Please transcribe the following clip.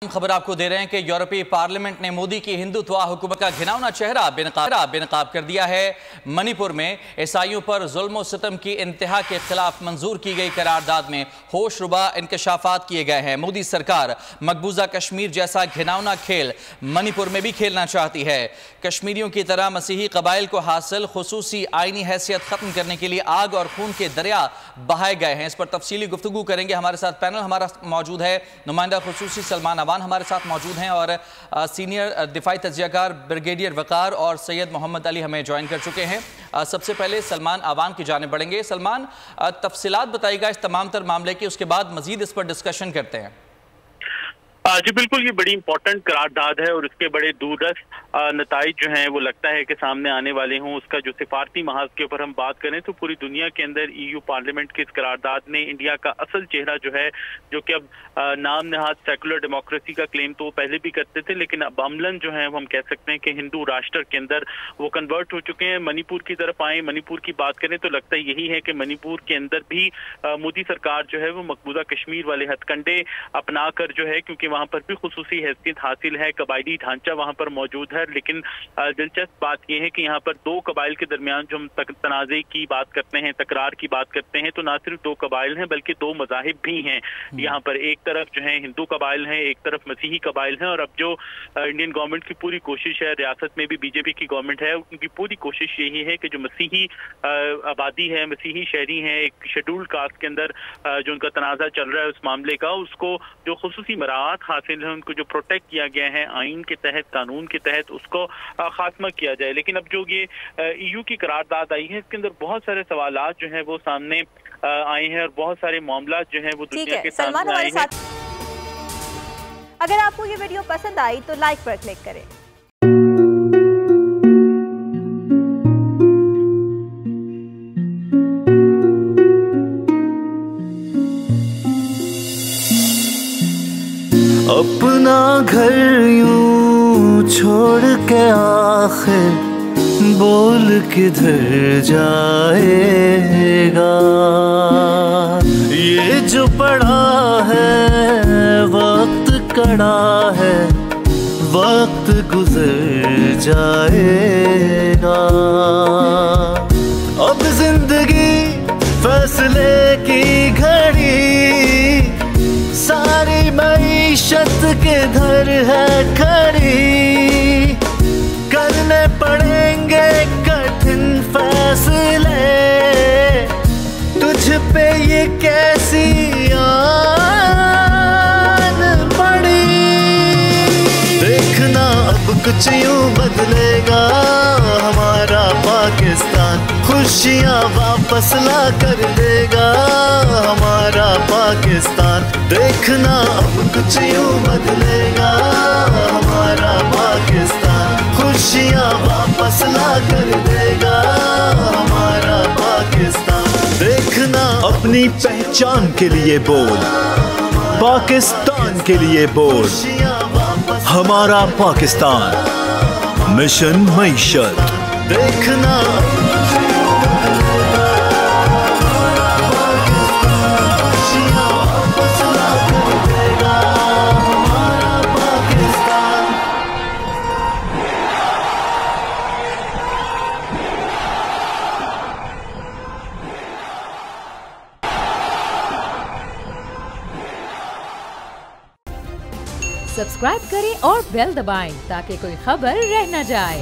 खबर आपको दे रहे हैं कि यूरोपीय पार्लियामेंट ने मोदी की हिंदुत्व हुकूमत का घिनौना चेहरा बेनकाब कर दिया है। मणिपुर में ईसाइयों पर जुल्म और सितम की इंतहा के खिलाफ मंजूर की गई करारदाद में होशरुबा इंकशाफात किए गए हैं। मोदी सरकार मकबूजा कश्मीर जैसा घिनौना खेल मणिपुर में भी खेलना चाहती है। कश्मीरियों की तरह मसीही कबाइल को हासिल खुसूसी आईनी हैसियत खत्म करने के लिए आग और खून के दरिया बहाए गए हैं। इस पर तफसीली गुफ्तगू करेंगे। हमारे साथ पैनल हमारा मौजूद है। नुमाइंदा खुसूसी सलमान अवान हमारे साथ मौजूद हैं और सीनियर दिफाई तज्जियाकार ब्रिगेडियर वकार और सैयद मोहम्मद अली हमें ज्वाइन कर चुके हैं। सबसे पहले सलमान अवान की जानिब बढ़ेंगे। सलमान, तफसीलात बताइएगा इस तमाम तर मामले की, उसके बाद मजीद इस पर डिस्कशन करते हैं। जी बिल्कुल, ये बड़ी इंपॉर्टेंट करारदाद है और इसके बड़े दूरदर्श नताइज जो हैं वो लगता है कि सामने आने वाले हों। उसका जो सिफारती महाज के ऊपर हम बात करें तो पूरी दुनिया के अंदर EU पार्लियामेंट की इस करारदाद ने इंडिया का असल चेहरा जो है, जो कि अब नाम नहाद सेकुलर डेमोक्रेसी का क्लेम तो वो पहले भी करते थे, लेकिन अब अमलन जो है वो हम कह सकते हैं कि हिंदू राष्ट्र के अंदर वो कन्वर्ट हो चुके हैं। मणिपुर की तरफ आए, मणिपुर की बात करें तो लगता यही है कि मणिपुर के अंदर भी मोदी सरकार जो है वो मकबूजा कश्मीर वाले हथकंडे अपना कर जो है, क्योंकि वहां पर भी खुसूसी हैसियत हासिल है, कबायली ढांचा वहां पर मौजूद है। लेकिन दिलचस्प बात यह है कि यहाँ पर दो कबाइल के दरमियान जो हम तनाज़े की बात करते हैं, तकरार की बात करते हैं, तो ना सिर्फ दो कबाइल हैं बल्कि दो मज़ाहिब भी हैं। यहाँ पर एक तरफ जो है हिंदू कबाइल हैं, एक तरफ मसीही कबाइल हैं। और अब जो इंडियन गवर्नमेंट की पूरी कोशिश है, रियासत में भी BJP की गवर्नमेंट है, उनकी पूरी कोशिश यही है कि जो मसीही आबादी है, मसीही शहरी हैं, एक शेड्यूल्ड कास्ट के अंदर जो उनका तनाज़ा चल रहा है उस मामले का, उसको जो खुसूसी मराहत हासिल है उनको जो प्रोटेक्ट किया गया है आइन के तहत, कानून के तहत, उसको खात्मा किया जाए। लेकिन अब जो ये EU की करारदाद आई है इसके अंदर बहुत सारे सवालात जो हैं वो सामने आए हैं और बहुत सारे मामला जो हैं वो दुनिया के सामने आए हैं। अगर आपको ये वीडियो पसंद आई तो लाइक पर क्लिक करें। अपना घर यूं छोड़ के आखिर बोल किधर जाएगा। ये जो पड़ा है वक्त कड़ा है, वक्त गुजर जाएगा। अब जिंदगी फैसले की घड़ी, सारी मईशत किधर है खड़ी। करने पड़ेंगे कठिन फैसले, तुझ पे ये कैसी आन पड़ी। देखना अब कुछ यूं बदलेगा हमारा पाकिस्तान, खुशियाँ वापस ला कर देगा हमारा पाकिस्तान। देखना अब कुछ यूं बदलेगा हमारा पाकिस्तान, खुशियाँ वापस ला कर देगा हमारा पाकिस्तान। देखना अपनी पहचान के लिए बोल, पाकिस्तान के लिए बोल, हमारा पाकिस्तान मिशन मईशत। देखना सब्सक्राइब करें और बेल दबाएं ताकि कोई खबर रह न जाए।